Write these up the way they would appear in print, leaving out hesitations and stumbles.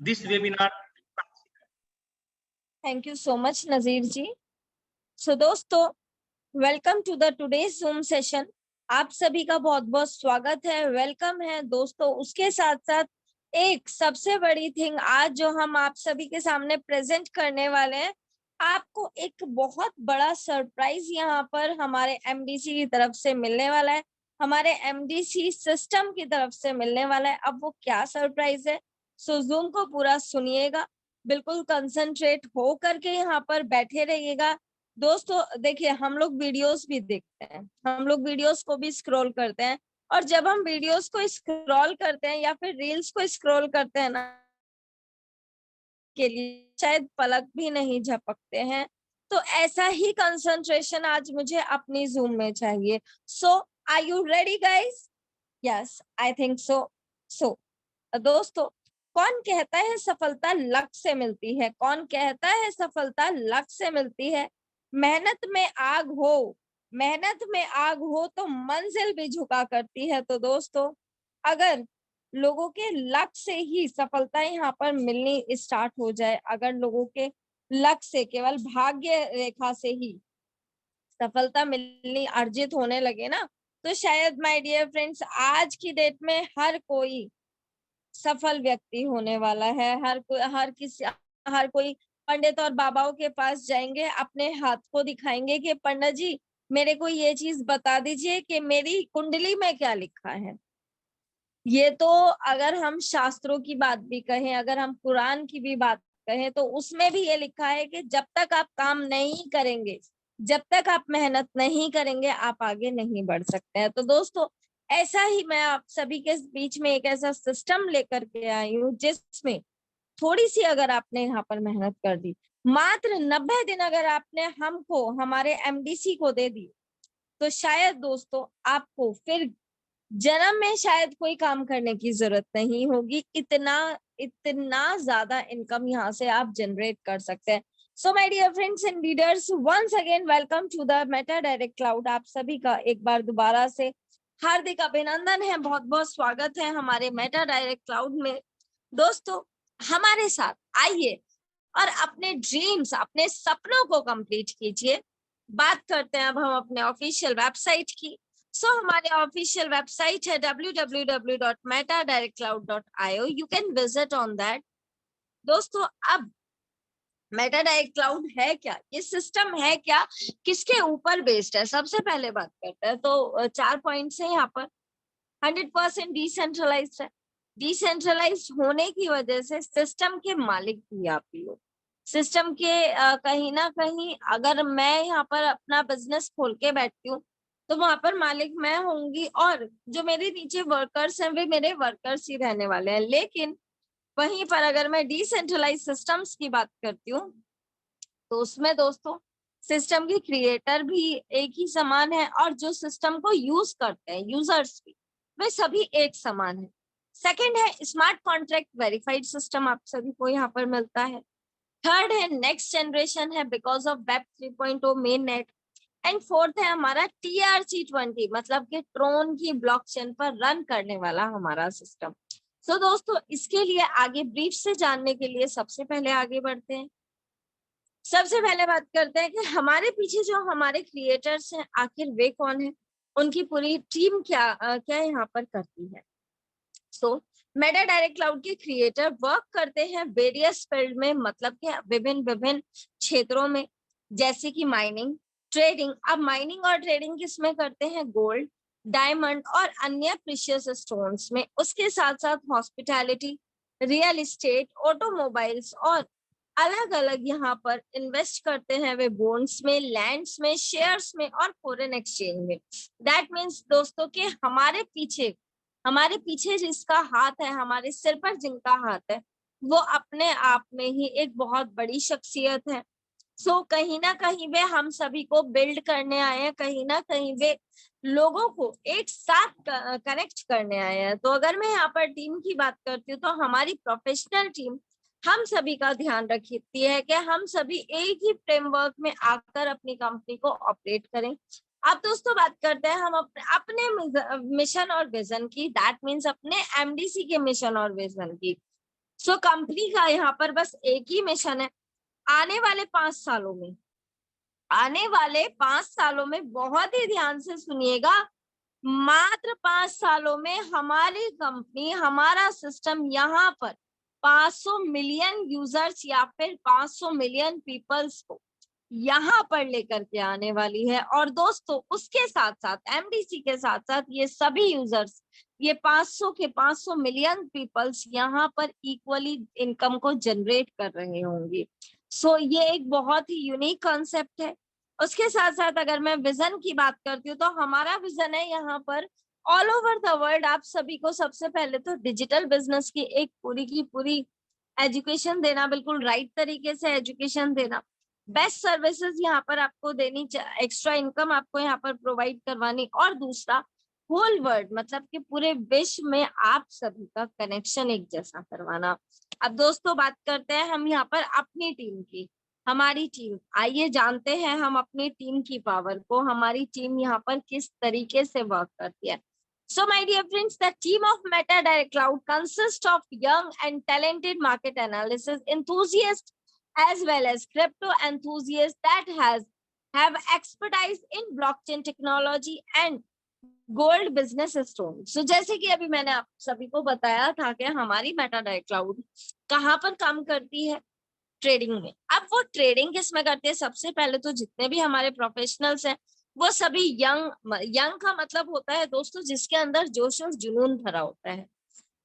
this webinar. Thank you so much, Nazir ji. So दोस्तों, welcome to the today's zoom session. आप सभी का बहुत बहुत स्वागत है, वेलकम है दोस्तों। उसके साथ साथ एक सबसे बड़ी थिंग आज जो हम आप सभी के सामने प्रेजेंट करने वाले हैं, आपको एक बहुत बड़ा सरप्राइज यहाँ पर हमारे एमडीसी की तरफ से मिलने वाला है, हमारे एमडीसी सिस्टम की तरफ से मिलने वाला है। अब वो क्या सरप्राइज है, सो जूम को पूरा सुनिएगा, बिल्कुल कंसंट्रेट हो करके यहाँ पर बैठे रहिएगा। दोस्तों देखिए, हम लोग वीडियोस भी देखते हैं, हम लोग वीडियोस को भी स्क्रॉल करते हैं, और जब हम वीडियोस को स्क्रॉल करते हैं या फिर रील्स को स्क्रॉल करते हैं ना, के लिए शायद पलक भी नहीं झपकते हैं। तो ऐसा ही कंसंट्रेशन आज मुझे अपनी जूम में चाहिए। So are you ready guys? Yes, I think so. So दोस्तों, कौन कहता है सफलता लक से मिलती है? कौन कहता है सफलता लक से मिलती है? मेहनत में आग हो, मेहनत में आग हो तो मंजिल भी झुका करती है। तो दोस्तों, अगर लोगों के लक से ही सफलता यहाँ पर मिलनी स्टार्ट हो जाए, अगर लोगों के लक से, केवल भाग्य रेखा से ही सफलता मिलनी अर्जित होने लगे ना, तो शायद माय डियर फ्रेंड्स आज की डेट में हर कोई सफल व्यक्ति होने वाला है। हर कोई पंडित और बाबाओं के पास जाएंगे, अपने हाथ को दिखाएंगे कि पंडित जी मेरे को ये चीज बता दीजिए कि मेरी कुंडली में क्या लिखा है। ये तो अगर हम शास्त्रों की बात भी कहें, अगर हम कुरान की भी बात कहें, तो उसमें भी ये लिखा है कि जब तक आप काम नहीं करेंगे, जब तक आप मेहनत नहीं करेंगे, आप आगे नहीं बढ़ सकते हैं। तो दोस्तों, ऐसा ही मैं आप सभी के बीच में एक ऐसा सिस्टम लेकर के आई हूँ जिसमें थोड़ी सी अगर आपने यहाँ पर मेहनत कर दी, मात्र 90 दिन अगर आपने हमको, हमारे एमडीसी को दे दी, तो शायद दोस्तों आपको फिर जन्म में शायद कोई काम करने की जरूरत नहीं होगी। इतना इतना ज्यादा इनकम यहाँ से आप जनरेट कर सकते हैं। So my dear friends and leaders, once again welcome to the Meta Direct Cloud. आप सभी का एक बार दोबारा से हार्दिक अभिनंदन है, बहुत बहुत स्वागत है हमारे मेटा डायरेक्ट क्लाउड में। दोस्तों, हमारे साथ आइए और अपने ड्रीम्स, अपने सपनों को कंप्लीट कीजिए। बात करते हैं अब हम अपने ऑफिशियल वेबसाइट की। हमारे ऑफिशियल वेबसाइट है www.metadirectcloud.io। You can visit on that. दोस्तों, अब मेटा डायरेक्ट क्लाउड है क्या, ये सिस्टम है क्या, किसके ऊपर बेस्ड है, सबसे पहले बात करते हैं। तो 4 पॉइंट्स है यहाँ पर। 100% डिसेंट्रलाइज्ड है। डिसेंट्रलाइज होने की वजह से सिस्टम के मालिक भी आप ही हो। सिस्टम के कहीं ना कहीं अगर मैं यहाँ पर अपना बिजनेस खोल के बैठती हूँ, तो वहां पर मालिक मैं होंगी, और जो मेरे नीचे वर्कर्स हैं वे मेरे वर्कर्स ही रहने वाले हैं। लेकिन वहीं पर अगर मैं डिसेंट्रलाइज सिस्टम्स की बात करती हूँ, तो उसमें दोस्तों सिस्टम के क्रिएटर भी एक ही समान है, और जो सिस्टम को यूज करते हैं यूजर्स भी, वे सभी एक समान है। सेकंड है स्मार्ट कॉन्ट्रैक्ट वेरीफाइड सिस्टम, आप सभी को यहाँ पर मिलता है। थर्ड है नेक्स्ट जनरेशन है because of web 3.0 main net. And fourth है हमारा TRC20, मतलब कि ट्रोन की ब्लॉकचेन पर रन करने वाला हमारा सिस्टम। सो दोस्तों, इसके लिए आगे ब्रीफ से जानने के लिए सबसे पहले आगे बढ़ते हैं। सबसे पहले बात करते हैं कि हमारे पीछे जो हमारे क्रिएटर्स हैं, आखिर वे कौन है, उनकी पूरी टीम क्या यहाँ पर करती है। सो मेटा डायरेक्ट क्लाउड के क्रिएटर वर्क करते हैं वेरियस फील्ड में, मतलब कि विभिन्न विभिन्न क्षेत्रों में, जैसे कि माइनिंग, ट्रेडिंग। अब माइनिंग और ट्रेडिंग किसमें करते हैं? गोल्ड, डायमंड और अन्य प्रीशियस स्टोन्स में। उसके साथ साथ हॉस्पिटैलिटी, रियल एस्टेट, ऑटोमोबाइल्स और अलग अलग यहाँ पर इन्वेस्ट करते हैं वे बॉन्ड्स में, लैंड्स में, शेयर्स में और फॉरेन एक्सचेंज में। दैट मीन्स दोस्तों कि हमारे पीछे जिसका हाथ है, हमारे सिर पर जिनका हाथ है, वो अपने आप में ही एक बहुत बड़ी शख्सियत है। सो कहीं ना कहीं वे हम सभी को बिल्ड करने आए हैं, कहीं ना कहीं वे लोगों को एक साथ कनेक्ट करने आए हैं। तो अगर मैं यहाँ पर टीम की बात करती हूँ, तो हमारी प्रोफेशनल टीम हम सभी का ध्यान रखती है कि हम सभी एक ही फ्रेमवर्क में आकर अपनी कंपनी को ऑपरेट करें। अब दोस्तों बात करते हैं हम अपने मिशन और विजन की। दैट मीन्स अपने एमडीसी के मिशन और विजन की। सो कंपनी का यहाँ पर बस एक ही मिशन है, आने वाले 5 सालों में, आने वाले 5 सालों में बहुत ही ध्यान से सुनिएगा, मात्र 5 सालों में हमारी कंपनी, हमारा सिस्टम यहाँ पर 500 मिलियन यूजर्स या फिर 500 मिलियन पीपल्स को यहाँ पर लेकर के आने वाली है। और दोस्तों उसके साथ साथ एमडीसी के साथ साथ ये सभी यूजर्स, ये 500 के 500 मिलियन पीपल्स यहाँ पर इक्वली इनकम को जनरेट कर रहे होंगे। सो ये एक बहुत ही यूनिक कॉन्सेप्ट है। उसके साथ साथ अगर मैं विजन की बात करती हूँ तो हमारा विजन है यहाँ पर ऑल ओवर द वर्ल्ड आप सभी को सबसे पहले तो डिजिटल बिजनेस की एक पूरी की पूरी एजुकेशन देना, बिल्कुल राइट तरीके से एजुकेशन देना, बेस्ट सर्विसेज यहाँ पर आपको देनी, एक्स्ट्रा इनकम आपको यहाँ पर प्रोवाइड करवानी, और दूसरा होल वर्ल्ड मतलब कि पूरे विश्व में आप सभी का कनेक्शन एक जैसा करवाना। अब दोस्तों बात करते हैं हम यहाँ पर अपनी टीम की, हमारी टीम, आइए जानते हैं हम अपनी टीम की पावर को, हमारी टीम यहाँ पर किस तरीके से वर्क करती है। So my dear friends, the team of Meta Direct Cloud consists of young and talented market analysis enthusiasts as well as crypto enthusiasts that have expertise in blockchain technology and gold business stone. So जैसे कि अभी मैंने आप सभी को बताया था कि हमारी मेटा डायरेक्ट क्लाउड कहाँ पर काम करती है, ट्रेडिंग में। अब वो ट्रेडिंग किस में करती है, सबसे पहले तो जितने भी हमारे प्रोफेशनल्स हैं वो सभी यंग का मतलब होता है दोस्तों जिसके अंदर जोश और जुनून भरा होता है।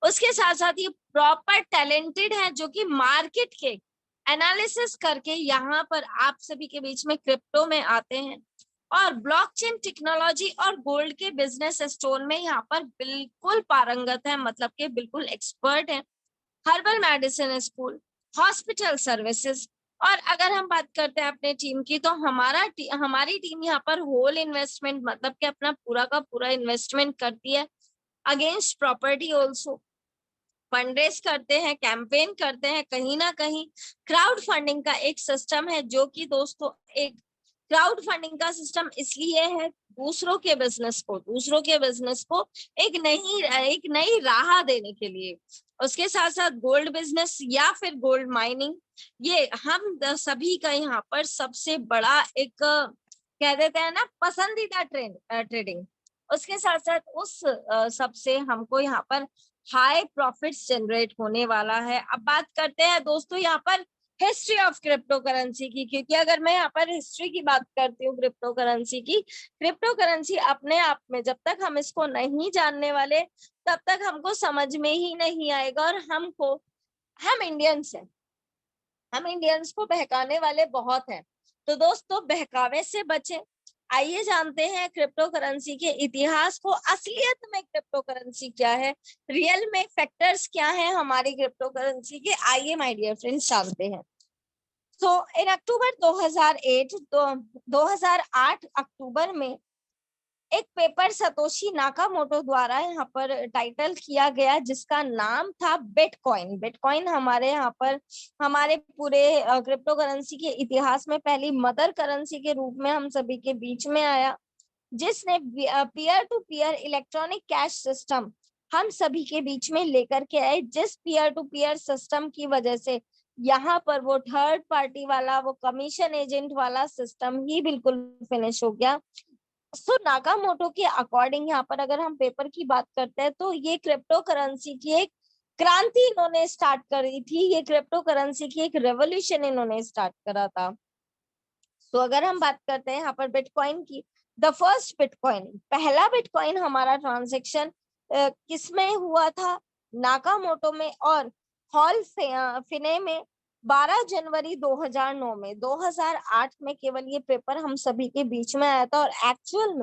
उसके साथ साथ ये प्रॉपर टैलेंटेड है जो कि मार्केट के एनालिसिस करके यहाँ पर आप सभी के बीच में क्रिप्टो में आते हैं और ब्लॉकचेन टेक्नोलॉजी और गोल्ड के बिजनेस स्टोन में यहाँ पर बिल्कुल पारंगत है, मतलब कि बिल्कुल एक्सपर्ट है। Herbal medicine school, hospital services, और अगर हम बात करते हैं अपने टीम की तो हमारी टीम यहाँ पर होल इन्वेस्टमेंट मतलब कि अपना पूरा का पूरा इन्वेस्टमेंट करती है against property, also fund raise करते हैं, कैंपेन करते हैं, कहीं ना कहीं क्राउड फंडिंग का एक सिस्टम है जो कि दोस्तों एक क्राउड फंडिंग का सिस्टम इसलिए है दूसरों के बिजनेस को एक नई राह देने के लिए। उसके साथ साथ गोल्ड बिजनेस या फिर गोल्ड माइनिंग, ये हम सभी का यहाँ पर सबसे बड़ा एक कह देते हैं ना पसंदीदा ट्रेडिंग। उसके साथ साथ उस सबसे हमको यहाँ पर हाई प्रॉफिट्स जनरेट होने वाला है। अब बात करते हैं दोस्तों यहाँ पर हिस्ट्री ऑफ क्रिप्टो करेंसी की, क्योंकि अगर मैं यहाँ पर हिस्ट्री की बात करती हूँ क्रिप्टो करेंसी की, क्रिप्टो करेंसी अपने आप में जब तक हम इसको नहीं जानने वाले तब तक हमको समझ में ही नहीं आएगा, और हम इंडियंस को बहकाने वाले बहुत हैं। तो दोस्तों बहकावे से बचें। आइए जानते हैं क्रिप्टो करेंसी के इतिहास को, असलियत में क्रिप्टो करेंसी क्या है, रियल में फैक्टर्स क्या हैं हमारी क्रिप्टो करेंसी के, आइए माय डियर फ्रेंड्स जानते हैं। सो इन अक्टूबर 2008 अक्टूबर में एक पेपर सतोशी नाकामोटो द्वारा यहाँ पर टाइटल किया गया जिसका नाम था बिटकॉइन। बिटकॉइन हमारे यहाँ पर हमारे पूरे क्रिप्टो करेंसी के इतिहास में पहली मदर करेंसी के रूप में हम सभी के बीच में आया, जिसने peer to peer electronic cash system हम सभी के बीच में लेकर के आए, जिस पीयर टू पीयर सिस्टम की वजह से यहाँ पर वो थर्ड पार्टी वाला, वो कमीशन एजेंट वाला सिस्टम ही बिल्कुल फिनिश हो गया। सो नाकामोटो के अकॉर्डिंग यहाँ पर अगर हम पेपर की बात करते हैं तो ये क्रिप्टो करेंसी की एक क्रांति इन्होंने स्टार्ट करी थी, ये क्रिप्टो करेंसी की एक रेवोल्यूशन इन्होंने स्टार्ट करा था। तो अगर हम बात करते हैं यहाँ पर बिटकॉइन की, द फर्स्ट बिटकॉइन, पहला बिटकॉइन हमारा ट्रांजेक्शन किसमें हुआ था, नाकामोटो में और हॉल फिने में 12 जनवरी 2009 में। 2008 में केवल ये पेपर हम सभी के बीच में आया था, और एक्चुअल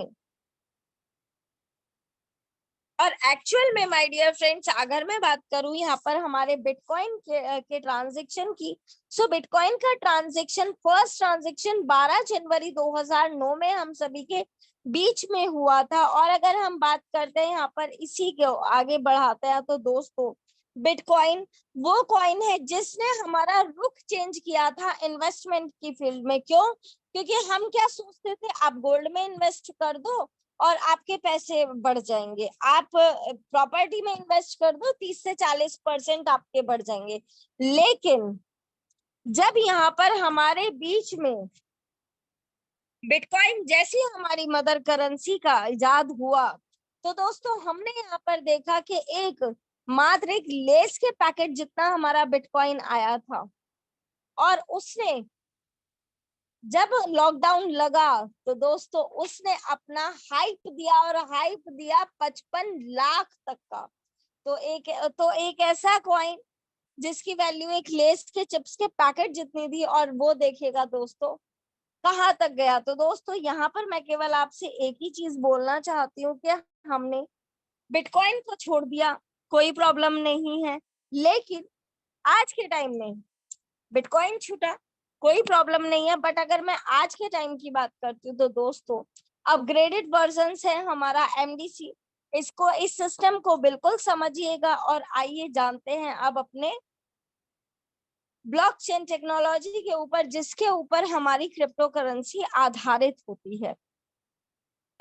में माय डियर फ्रेंड्स अगर मैं बात करूं यहाँ पर हमारे बिटकॉइन के ट्रांजैक्शन की, सो बिटकॉइन का फर्स्ट ट्रांजैक्शन 12 जनवरी 2009 में हम सभी के बीच में हुआ था। और अगर हम बात करते हैं यहाँ पर इसी को आगे बढ़ाते हैं तो दोस्तों बिटकॉइन वो कॉइन है जिसने हमारा रुख चेंज किया था इन्वेस्टमेंट की फील्ड में। क्यों? क्योंकि हम क्या सोचते थे, आप गोल्ड में इन्वेस्ट कर दो, और आपके पैसे बढ़ जाएंगे। आप प्रॉपर्टी में इन्वेस्ट कर दो, 30 से 40% आपके बढ़ जाएंगे। लेकिन जब यहाँ पर हमारे बीच में बिटकॉइन जैसी हमारी मदर करेंसी का इजाद हुआ, तो दोस्तों हमने यहाँ पर देखा कि मात्र एक लेस के पैकेट जितना हमारा बिटकॉइन आया था, और उसने जब लॉकडाउन लगा तो दोस्तों उसने अपना हाइप दिया, और हाइप दिया 55 लाख तक का। तो एक ऐसा कॉइन जिसकी वैल्यू एक लेस के चिप्स के पैकेट जितनी थी, और वो देखिएगा दोस्तों कहाँ तक गया। तो दोस्तों यहाँ पर मैं केवल आपसे एक ही चीज बोलना चाहती हूँ कि हमने बिटकॉइन को छोड़ दिया, कोई प्रॉब्लम नहीं है, लेकिन आज के टाइम में बिटकॉइन छूटा, कोई प्रॉब्लम नहीं है। बट अगर मैं आज के टाइम की बात करती हूँ तो दोस्तों अपग्रेडेड वर्जन है हमारा एमडीसी, इसको, इस सिस्टम को बिल्कुल समझिएगा। और आइए जानते हैं अब अपने ब्लॉकचेन टेक्नोलॉजी के ऊपर, जिसके ऊपर हमारी क्रिप्टो करेंसी आधारित होती है।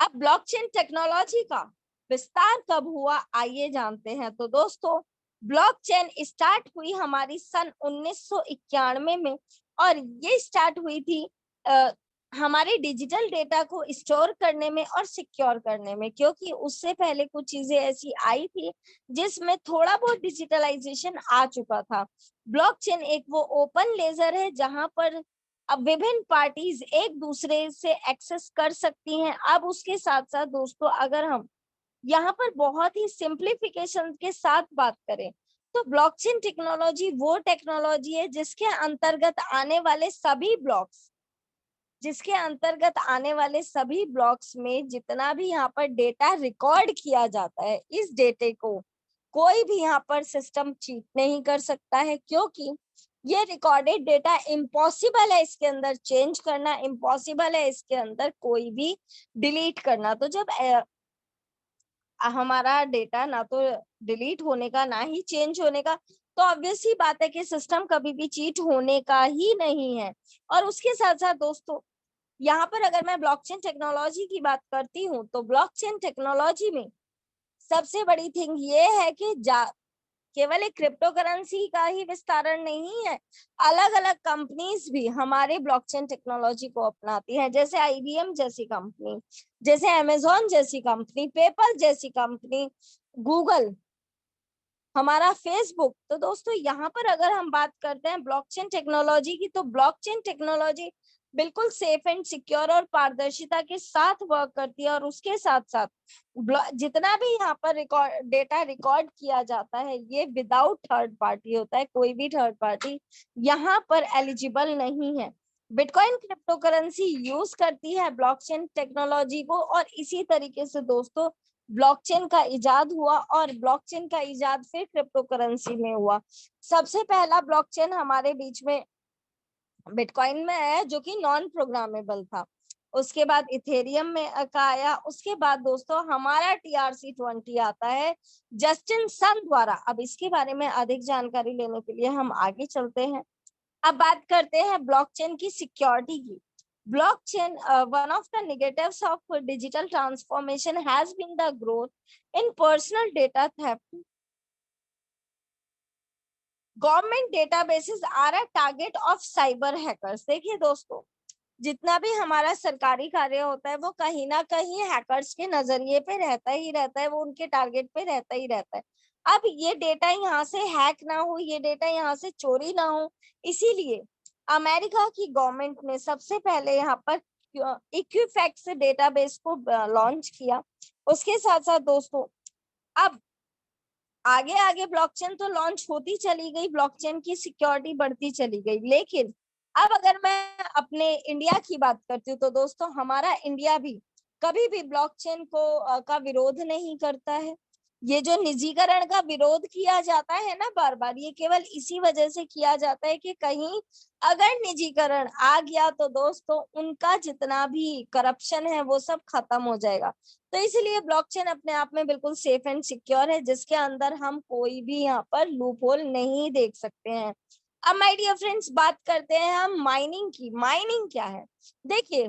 अब ब्लॉकचेन टेक्नोलॉजी का विस्तार कब हुआ, आइए जानते हैं। तो दोस्तों ब्लॉकचेन स्टार्ट हुई हमारी सन 1991 में, और ये स्टार्ट हुई थी हमारे डिजिटल डेटा को स्टोर करने में और सिक्योर करने में, क्योंकि उससे पहले कुछ चीजें ऐसी आई थी जिसमें थोड़ा बहुत डिजिटलाइजेशन आ चुका था। ब्लॉकचेन एक वो ओपन लेजर है जहां पर अब विभिन्न पार्टीज एक दूसरे से एक्सेस कर सकती हैं। अब उसके साथ साथ दोस्तों अगर हम यहाँ पर बहुत ही सिंप्लीफिकेशन के साथ बात करें, तो ब्लॉकचेन टेक्नोलॉजी वो टेक्नोलॉजी है जिसके अंतर्गत आने वाले सभी ब्लॉक्स में जितना भी यहाँ पर डेटा रिकॉर्ड किया जाता है, इस डेटे को कोई भी यहाँ पर सिस्टम चीट नहीं कर सकता है, क्योंकि ये रिकॉर्डेड डेटा इम्पॉसिबल है इसके अंदर चेंज करना, इम्पॉसिबल है इसके अंदर कोई भी डिलीट करना। तो जब हमारा डेटा ना तो डिलीट होने का ना ही चेंज होने का, तो ऑब्वियस ही बात है कि सिस्टम कभी भी चीट होने का ही नहीं है। और उसके साथ साथ दोस्तों यहाँ पर अगर मैं ब्लॉकचेन टेक्नोलॉजी की बात करती हूँ, तो ब्लॉकचेन टेक्नोलॉजी में सबसे बड़ी थिंग ये है कि केवल एक क्रिप्टो करेंसी का ही विस्तारण नहीं है, अलग अलग कंपनीज भी हमारे ब्लॉकचेन टेक्नोलॉजी को अपनाती हैं, जैसे आईबीएम जैसी कंपनी, जैसे अमेजोन जैसी कंपनी, पेपल जैसी कंपनी, गूगल, हमारा फेसबुक। तो दोस्तों यहाँ पर अगर हम बात करते हैं ब्लॉकचेन टेक्नोलॉजी की, तो ब्लॉकचेन टेक्नोलॉजी बिल्कुल सेफ एंड सिक्योर और पारदर्शिता के साथ वर्क करती है। और उसके साथ साथ जितना भी यहाँ पर डेटा रिकॉर्ड किया जाता है, ये विदाउट थर्ड पार्टी होता है, कोई भी थर्ड पार्टी यहाँ पर एलिजिबल नहीं है। बिटकॉइन क्रिप्टो करेंसी यूज करती है ब्लॉकचेन टेक्नोलॉजी को, और इसी तरीके से दोस्तों ब्लॉकचेन का इजाद हुआ, और ब्लॉकचेन का इजाद फिर क्रिप्टो करेंसी में हुआ। सबसे पहला ब्लॉकचेन हमारे बीच में बिटकॉइन में है जो कि नॉन प्रोग्रामेबल था, उसके बाद इथेरियम में का आया, उसके बाद दोस्तों हमारा TRC-20 आता है जस्टिन सन द्वारा। अब इसके बारे में अधिक जानकारी लेने के लिए हम आगे चलते हैं। अब बात करते हैं ब्लॉकचेन की सिक्योरिटी की। Blockchain, one of the negatives of digital transformation has been the growth in personal data theft. Government databases are a target of cyber hackers. देखिए दोस्तों, जितना भी हमारा सरकारी कार्य होता है वो कहीं ना कहीं हैकर्स के नजरिए पे रहता ही रहता है, वो उनके टारगेट पे रहता ही रहता है। अब ये डेटा यहाँ से हैक ना हो, ये डेटा यहाँ से चोरी ना हो, इसीलिए अमेरिका की गवर्नमेंट ने सबसे पहले यहाँ पर इक्विफैक्स डेटाबेस को लॉन्च किया। उसके साथ साथ दोस्तों अब आगे आगे ब्लॉकचेन तो लॉन्च होती चली गई, ब्लॉकचेन की सिक्योरिटी बढ़ती चली गई, लेकिन अब अगर मैं अपने इंडिया की बात करती हूँ तो दोस्तों हमारा इंडिया भी कभी भी ब्लॉकचेन को का विरोध नहीं करता है। ये जो निजीकरण का विरोध किया जाता है ना बार बार, ये केवल इसी वजह से किया जाता है कि कहीं अगर निजीकरण आ गया तो दोस्तों उनका जितना भी करप्शन है वो सब खत्म हो जाएगा। तो इसलिए ब्लॉकचेन अपने आप में बिल्कुल सेफ एंड सिक्योर है, जिसके अंदर हम कोई भी यहाँ पर लूप होल नहीं देख सकते हैं। अब माय डियर फ्रेंड्स बात करते हैं हम माइनिंग की। माइनिंग क्या है? देखिए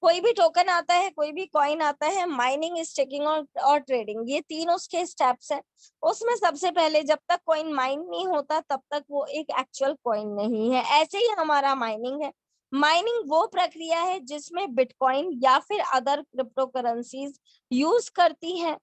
कोई भी टोकन आता है, कोई भी कॉइन आता है, माइनिंग, स्टेकिंग और ट्रेडिंग, ये तीन उसके स्टेप्स हैं। उसमें सबसे पहले जब तक कॉइन माइन नहीं होता तब तक वो एक एक्चुअल कॉइन नहीं है। ऐसे ही हमारा माइनिंग है। माइनिंग वो प्रक्रिया है जिसमें बिटकॉइन या फिर अदर क्रिप्टो करेंसीज यूज करती है,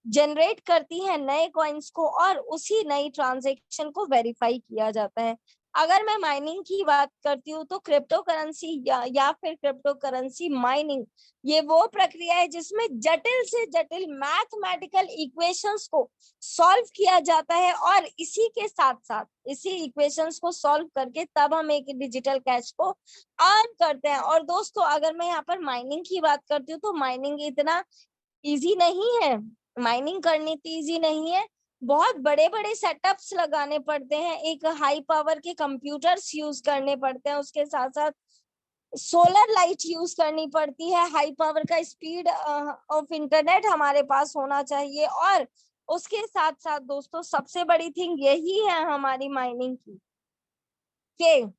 जनरेट करती है नए कॉइन्स को, और उसी नई ट्रांजेक्शन को वेरीफाई किया जाता है। अगर मैं माइनिंग की बात करती हूँ तो क्रिप्टो करेंसी या फिर क्रिप्टो करेंसी माइनिंग, ये वो प्रक्रिया है जिसमें जटिल से जटिल मैथमेटिकल इक्वेशंस को सॉल्व किया जाता है, और इसी के साथ साथ इसी इक्वेशंस को सॉल्व करके तब हम एक डिजिटल कैश को अर्न करते हैं। और दोस्तों, अगर मैं यहाँ पर माइनिंग की बात करती हूँ तो माइनिंग इतना इजी नहीं है, माइनिंग करनी इतनी इजी नहीं है। बहुत बड़े बड़े सेटअप्स लगाने पड़ते हैं, एक हाई पावर के कंप्यूटर्स यूज करने पड़ते हैं, उसके साथ साथ सोलर लाइट यूज करनी पड़ती है, हाई पावर का स्पीड ऑफ इंटरनेट हमारे पास होना चाहिए। और उसके साथ साथ दोस्तों सबसे बड़ी थिंग यही है हमारी माइनिंग की, कि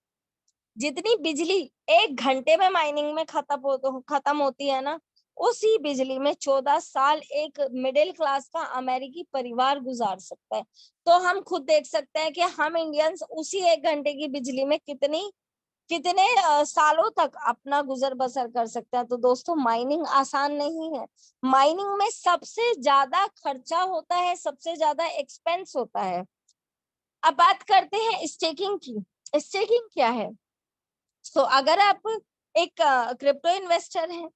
जितनी बिजली 1 घंटे में माइनिंग में खत्म होती है ना, उसी बिजली में 14 साल एक मिडिल क्लास का अमेरिकी परिवार गुजार सकता है। तो हम खुद देख सकते हैं कि हम इंडियंस उसी 1 घंटे की बिजली में कितने सालों तक अपना गुजर बसर कर सकते हैं। तो दोस्तों, माइनिंग आसान नहीं है। माइनिंग में सबसे ज्यादा खर्चा होता है, सबसे ज्यादा एक्सपेंस होता है। अब बात करते हैं स्टेकिंग की। स्टेकिंग क्या है? सो अगर आप एक क्रिप्टो इन्वेस्टर हैं,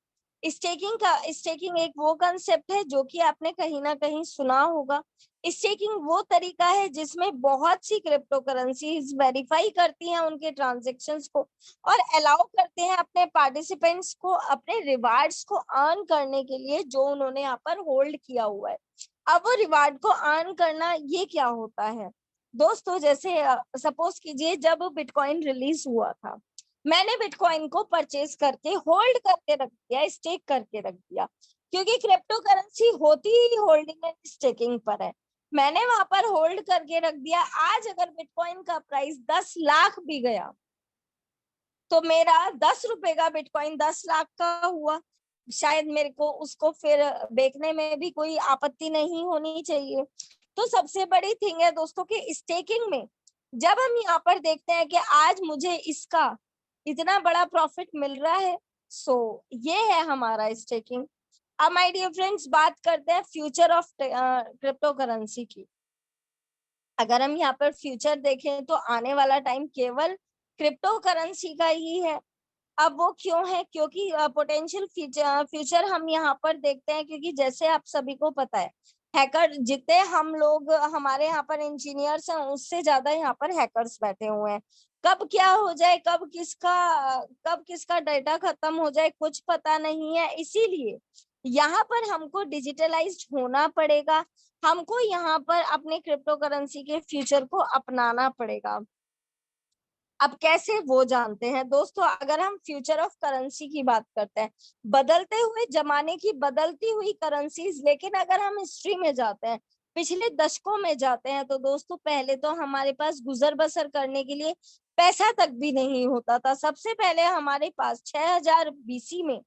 स्टेकिंग एक वो कंसेप्ट है जो कि आपने कहीं ना कहीं सुना होगा। स्टेकिंग वो तरीका है जिसमें बहुत सी क्रिप्टो करेंसीज वेरीफाई करती हैं उनके ट्रांजेक्शन्स को, और अलाउ करते हैं अपने पार्टिसिपेंट्स को अपने रिवार्ड्स को अर्न करने के लिए जो उन्होंने यहाँ पर होल्ड किया हुआ है। अब वो रिवार्ड को अर्न करना ये क्या होता है दोस्तों? जैसे सपोज कीजिए जब बिटकॉइन रिलीज हुआ था, मैंने बिटकॉइन को परचेज करके होल्ड करके रख दिया, स्टेक करके रख दिया, क्योंकि क्रिप्टो करेंसी होती ही होल्डिंग एंड स्टेकिंग पर है। मैंने वहां पर होल्ड करके रख दिया। आज अगर बिटकॉइन का प्राइस 10 लाख भी गया तो मेरा 10 रुपए का बिटकॉइन 10 लाख का हुआ। शायद मेरे को उसको फिर बेचने में भी कोई आपत्ति नहीं होनी चाहिए। तो सबसे बड़ी थिंग है दोस्तों कि स्टेकिंग में जब हम यहाँ पर देखते हैं कि आज मुझे इसका इतना बड़ा प्रॉफिट मिल रहा है, सो ये है हमारा स्टेकिंग। अब माय डियर फ्रेंड्स, बात करते हैं फ्यूचर ऑफ क्रिप्टो करेंसी की। अगर हम यहाँ पर फ्यूचर देखें तो आने वाला टाइम केवल क्रिप्टो करेंसी का ही है। अब वो क्यों है? क्योंकि पोटेंशियल फ्यूचर हम यहाँ पर देखते हैं, क्योंकि जैसे आप सभी को पता है, हैकर जितने हम लोग हमारे यहाँ पर इंजीनियर्स हैं उससे ज्यादा यहाँ पर हैकर्स बैठे हुए हैं। कब क्या हो जाए, कब किसका डाटा खत्म हो जाए, कुछ पता नहीं है। इसीलिए यहाँ पर हमको डिजिटलाइज्ड होना पड़ेगा, हमको यहाँ पर अपने क्रिप्टो करेंसी के फ्यूचर को अपनाना पड़ेगा। अब कैसे वो जानते हैं दोस्तों। अगर हम फ्यूचर ऑफ करेंसी की बात करते हैं, बदलते हुए जमाने की बदलती हुई करेंसीज, लेकिन अगर हम हिस्ट्री में जाते हैं, पिछले दशकों में जाते हैं, तो दोस्तों पहले तो हमारे पास गुजर बसर करने के लिए पैसा तक भी नहीं होता था। सबसे पहले हमारे पास 6000 बीसी में,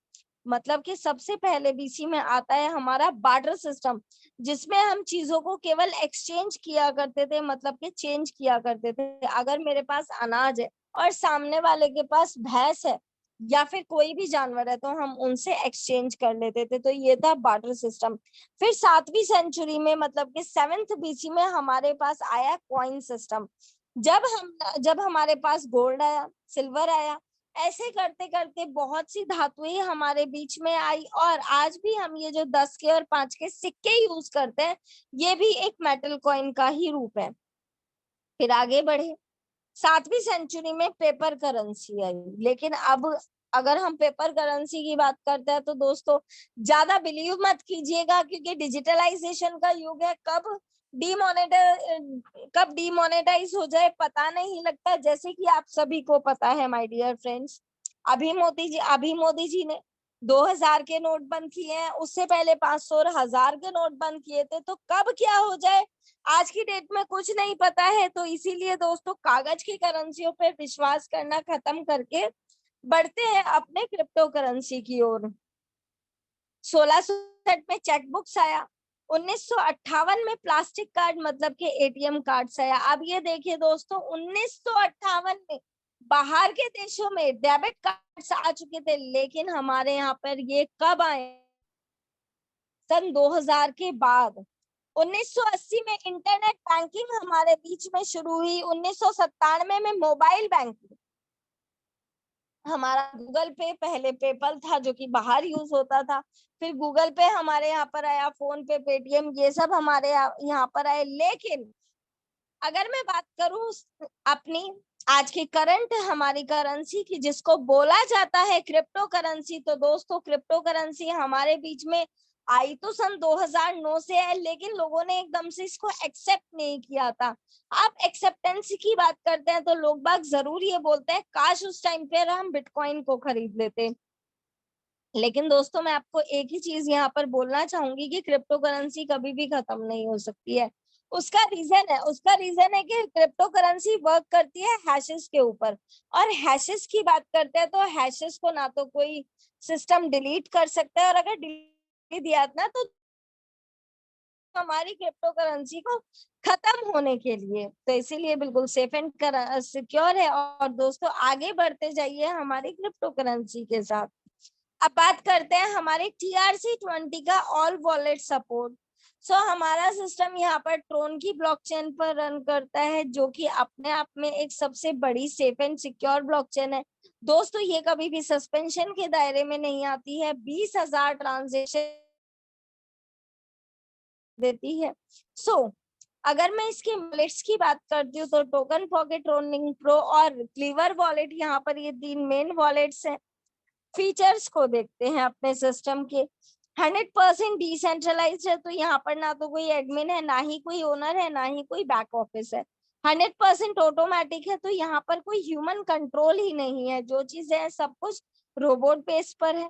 मतलब कि सबसे पहले बीसी में आता है हमारा बार्टर सिस्टम, जिसमें हम चीजों को केवल एक्सचेंज किया करते थे, मतलब कि चेंज किया करते थे। अगर मेरे पास अनाज है और सामने वाले के पास भैंस है या फिर कोई भी जानवर है, तो हम उनसे एक्सचेंज कर लेते थे। तो ये था बार्टर सिस्टम। फिर 7वीं सेंचुरी में, मतलब कि 7th बीसी में हमारे पास आया कॉइन सिस्टम। जब हमारे पास गोल्ड आया, सिल्वर आया, ऐसे करते करते बहुत सी धातुएं हमारे बीच में आई, और आज भी हम ये जो 10 के और 5 के सिक्के यूज करते हैं, ये भी एक मेटल कॉइन का ही रूप है। फिर आगे बढ़े, 7वीं सेंचुरी में पेपर करेंसी आई। लेकिन अब अगर हम पेपर करेंसी की बात करते हैं तो दोस्तों ज्यादा बिलीव मत कीजिएगा, क्योंकि डिजिटलाइजेशन का युग है। कब डीमोनेटाइज हो जाए पता नहीं लगता। जैसे कि आप सभी को पता है माय डियर फ्रेंड्स, अभी मोदी जी ने 2000 के नोट बंद किए हैं, उससे पहले 500 और 1000 के नोट बंद किए थे। तो कब क्या हो जाए आज की डेट में कुछ नहीं पता है। तो इसीलिए दोस्तों कागज की करेंसियों पे विश्वास करना खत्म करके बढ़ते हैं अपने क्रिप्टो करेंसी की ओर। 1660 में चेकबुक्स आया, 1958 में प्लास्टिक कार्ड मतलब के एटीएम कार्ड्स आया। अब ये देखिए दोस्तों, 1958 में बाहर के देशों में डेबिट कार्ड्स आ चुके थे, लेकिन हमारे यहाँ पर ये कब आए? सन 2000 के बाद। 1980 में इंटरनेट बैंकिंग हमारे बीच में शुरू हुई। 1997 में मोबाइल बैंकिंग, हमारा गूगल पे, पहले पेपल था जो कि बाहर यूज होता था, फिर गूगल पे हमारे यहाँ पर आया, फोन पे, पेटीएम, ये सब हमारे यहाँ पर आए। लेकिन अगर मैं बात करूं अपनी आज की करंट हमारी करेंसी की, जिसको बोला जाता है क्रिप्टो करेंसी, तो दोस्तों क्रिप्टो करेंसी हमारे बीच में आई तो सन 2009 से है, लेकिन लोगों ने एकदम से इसको एक्सेप्ट नहीं किया था। आप एक्सेप्टेंस की बात करते हैं तो लोग बाग जरूर ये बोलते हैं काश उस टाइम पे हम बिटकॉइन को खरीद लेते। लेकिन दोस्तों मैं आपको एक ही चीज यहाँ पर बोलना चाहूंगी कि क्रिप्टो करेंसी कभी भी खत्म नहीं हो सकती है। उसका रीजन है कि क्रिप्टो करेंसी वर्क करती है हैशेस के ऊपर, और हैशेस की बात करते हैं तो हैशेस को ना तो कोई सिस्टम डिलीट कर सकता है, और अगर डिलीट दिया ना तो हमारी क्रिप्टो करेंसी को खत्म होने के लिए, तो इसीलिए बिल्कुल सेफ एंड सिक्योर है। और दोस्तों आगे बढ़ते जाइए हमारी क्रिप्टो करेंसी के साथ। अब बात करते हैं हमारे TRC20 का ऑल वॉलेट सपोर्ट। हमारा सिस्टम यहाँ पर ट्रोन की ब्लॉकचेन पर रन करता है, जो कि अपने आप में एक सबसे बड़ी सेफ एंड सिक्योर ब्लॉकचेन है। दोस्तों ये कभी भी सस्पेंशन के दायरे में नहीं आती है, 20,000 ट्रांजेक्शन देती है। अगर मैं इसके वॉलेट्स की बात करती हूँ तो टोकन पॉकेट, रोनिंग प्रो और क्लीवर वॉलेट, यहाँ पर ये 3 मेन वॉलेट्स हैं। फीचर्स को देखते हैं अपने सिस्टम के। 100% डिसेंट्रलाइज्ड है, तो यहाँ पर ना तो कोई एडमिन है, ना ही कोई ओनर है, ना ही कोई बैक ऑफिस है। 100% ऑटोमेटिक है, तो यहाँ पर कोई ह्यूमन कंट्रोल ही नहीं है, जो चीज है सब कुछ रोबोट बेस पर है।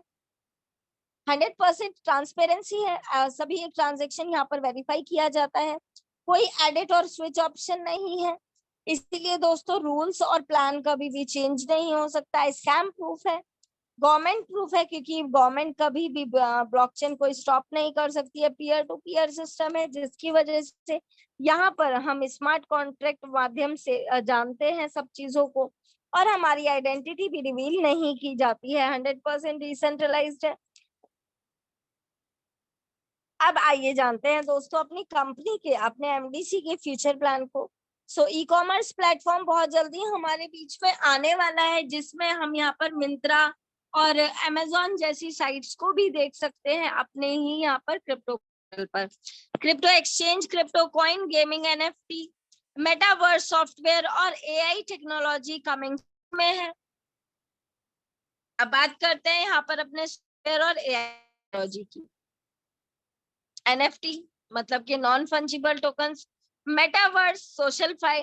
100% ट्रांसपेरेंसी है, सभी ट्रांजेक्शन यहाँ पर वेरीफाई किया जाता है, कोई एडिट और स्विच ऑप्शन नहीं है। इसीलिए दोस्तों रूल्स और प्लान कभी भी चेंज नहीं हो सकता। स्कैम प्रूफ है, गवर्नमेंट प्रूफ है, क्योंकि गवर्नमेंट कभी भी ब्लॉकचेन को स्टॉप नहीं कर सकती है। पीयर टू पीयर सिस्टम है, जिसकी वजह से यहाँ पर हम स्मार्ट कॉन्ट्रैक्ट माध्यम से जानते हैं सब चीजों को, और हमारी आइडेंटिटी भी रिवील नहीं की जाती है। 100% डिसेंट्रलाइज्ड है। अब आइए जानते हैं दोस्तों अपनी कंपनी के, अपने एमडीसी के फ्यूचर प्लान को। ई कॉमर्स प्लेटफॉर्म बहुत जल्दी हमारे बीच में आने वाला है, जिसमें हम यहाँ पर मिंत्रा और अमेजोन जैसी साइट्स को भी देख सकते हैं अपने ही यहाँ पर क्रिप्टो पर। Crypto exchange, crypto coin, gaming, NFT, metaverse software और एआई टेक्नोलॉजी कमिंग में है। अब बात करते हैं यहाँ पर अपने सॉफ्टवेयर और एआई टेक्नोलॉजी की। एनएफटी मतलब कि non fungible tokens, metaverse, social fi,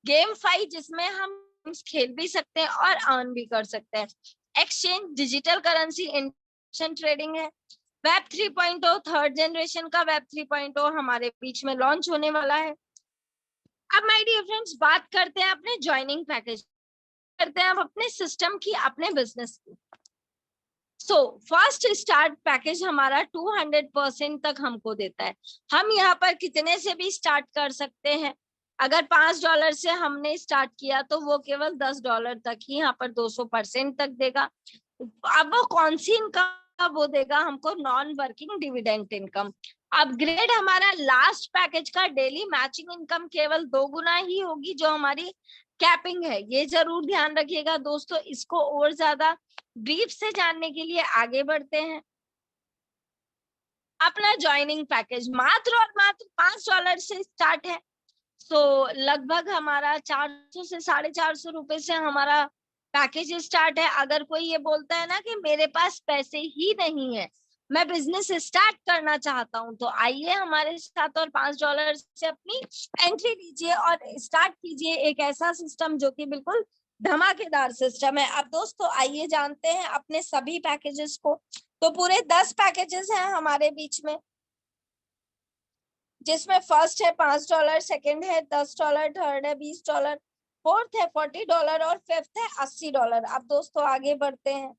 game fi जिसमें हम खेल भी सकते हैं और अर्न भी कर सकते हैं, exchange, digital currency, international trading है। वेब 3.0 थर्ड जनरेशन का वेब 3.0 हमारे बीच में लॉन्च होने वाला है। अब माय डियर फ्रेंड्स बात करते हैं अपने ज्वाइनिंग पैकेज, करते हैं अब अपने सिस्टम की, अपने बिजनेस की। फर्स्ट स्टार्ट पैकेज हमारा 200% तक हमको देता है। हम यहाँ पर कितने से भी स्टार्ट कर सकते हैं। अगर $5 से हमने स्टार्ट किया तो वो केवल $10 तक ही यहाँ पर 200% तक देगा। अब वो कौन सी इनकम वो देगा हमको? Non working dividend income. Upgrade हमारा लास्ट पैकेज का डेली मैचिंग इनकम केवल 2 गुना ही होगी, जो हमारी कैपिंग है। ये जरूर ध्यान रखिएगा दोस्तों। इसको और ज्यादा ब्रीफ से जानने के लिए आगे बढ़ते हैं। अपना ज्वाइनिंग पैकेज मात्र और मात्र $5 से स्टार्ट है। लगभग हमारा 400 से 450 रुपए से हमारा पैकेज स्टार्ट है। अगर कोई ये बोलता है ना कि मेरे पास पैसे ही नहीं है, मैं बिजनेस स्टार्ट करना चाहता हूँ, तो आइए हमारे साथ और $5 से अपनी एंट्री लीजिए और स्टार्ट कीजिए एक ऐसा सिस्टम जो कि बिल्कुल धमाकेदार सिस्टम है। अब दोस्तों आइए जानते हैं अपने सभी पैकेजेस को। तो पूरे 10 पैकेजेस हैं हमारे बीच में, जिसमें फर्स्ट है $5, सेकंड है $10, थर्ड है $20, फोर्थ है $40 और फिफ्थ है $80। अब दोस्तों आगे बढ़ते हैं।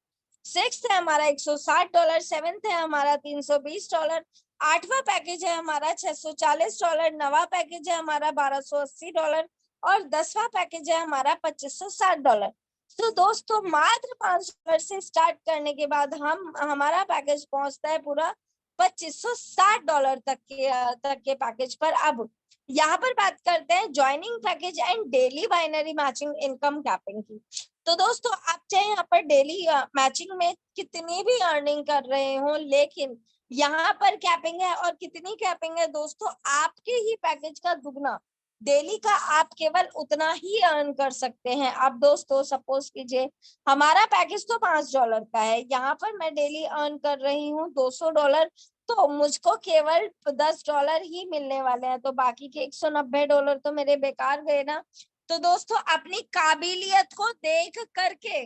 सिक्स्थ है हमारा $160, सेवेंथ है हमारा $320, आठवां पैकेज है हमारा $640, नवा पैकेज है हमारा $1280 और 10वां पैकेज है हमारा $2560। तो दोस्तों मात्र $5 से स्टार्ट करने के बाद हमारा पैकेज पहुंचता है पूरा $2560 तक के पैकेज पर। अब यहाँ पर बात करते हैं joining package and daily binary matching income capping की। तो दोस्तों आप चाहे यहाँ पर डेली मैचिंग में कितनी भी अर्निंग कर रहे हो, लेकिन यहाँ पर कैपिंग है, और कितनी कैपिंग है दोस्तों, आपके ही पैकेज का दुगना डेली का आप केवल उतना ही अर्न कर सकते हैं। अब दोस्तों सपोज कीजिए हमारा पैकेज तो $5 का है, यहाँ पर मैं डेली अर्न कर रही हूँ $200, तो मुझको केवल $10 ही मिलने वाले हैं, तो बाकी के $190 तो मेरे बेकार गए ना। तो दोस्तों अपनी काबिलियत को देख करके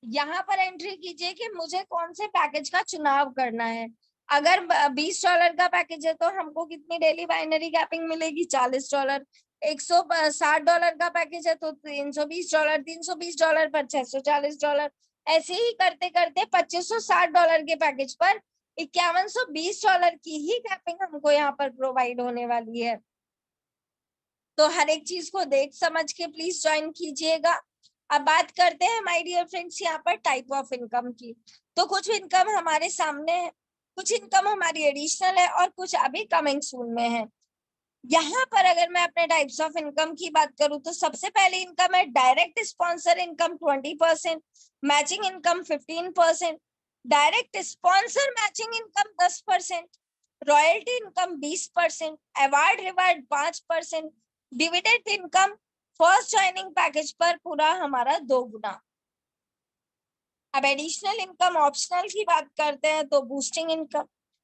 यहाँ पर एंट्री कीजिए कि मुझे कौन से पैकेज का चुनाव करना है। अगर $20 का पैकेज है तो हमको कितनी डेली बाइनरी कैपिंग मिलेगी, $40। $160 का पैकेज है तो $320, $320 पर $640। ऐसे ही करते करते $2560 के पैकेज पर $5120 की ही कैपिंग हमको यहाँ पर प्रोवाइड होने वाली है। तो हर एक चीज को देख समझ के प्लीज ज्वाइन कीजिएगा। अब बात करते हैं माय डियर फ्रेंड्स यहाँ पर टाइप ऑफ इनकम की। तो कुछ इनकम हमारे सामने है, कुछ इनकम हमारी एडिशनल है और कुछ अभी कमिंग सून में है। यहाँ पर अगर मैं अपने टाइप्स ऑफ इनकम की बात करूँ तो सबसे पहले इनकम है direct sponsor income 20%, matching income 15%, direct sponsor matching income 10%, royalty income 20%, award reward 5%, dividend income first joining package पर पूरा हमारा 2 गुना। अब एडिशनल इनकम ऑप्शनल की बात करते हैं तो boosting income,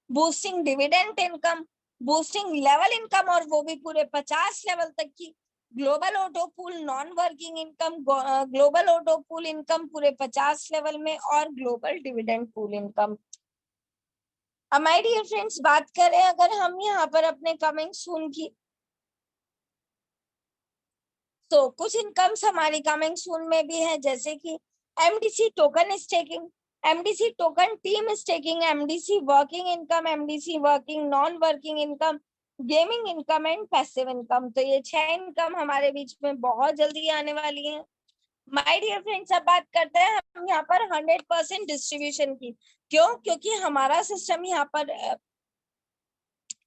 boosting dividend income, boosting level income और वो भी पूरे 50 लेवल तक की, global auto pool non working income, global auto pool income पूरे 50 लेवल में और ग्लोबल डिविडेंड पूल इनकम। अब माय डियर फ्रेंड्स बात करें अगर हम यहाँ पर अपने कमिंग सून की, तो कुछ इनकम्स हमारी कमिंग सून में भी है, जैसे कि MDC token staking, MDC token team staking, MDC working income, MDC working non working income, gaming income and passive income. तो ये 6 इनकम हमारे बीच में बहुत जल्दी आने वाली है। माय डियर फ्रेंड्स अब बात करते हैं हम यहाँ पर 100% डिस्ट्रीब्यूशन की। क्यों? क्योंकि हमारा सिस्टम यहाँ पर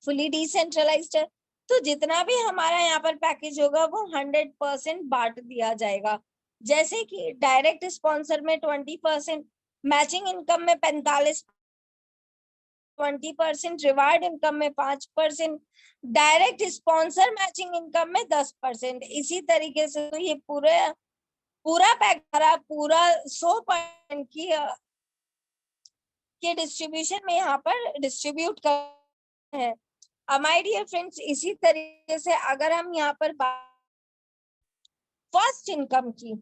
फुली डिसेंट्रलाइज्ड है, तो जितना भी हमारा यहाँ पर पैकेज होगा वो 100% बांट दिया जाएगा। जैसे कि डायरेक्ट स्पॉन्सर में 20%, मैचिंग इनकम में 45, 20%, रिवार्ड इनकम में 5%, डायरेक्ट स्पॉन्सर मैचिंग इनकम में 10%। इसी तरीके से तो ये पूरा पैकेज पूरा 100% के डिस्ट्रीब्यूशन में यहाँ पर डिस्ट्रीब्यूट कर है। माय डियर फ्रेंड्स इसी तरीके से अगर हम यहाँ पर फर्स्ट इनकम की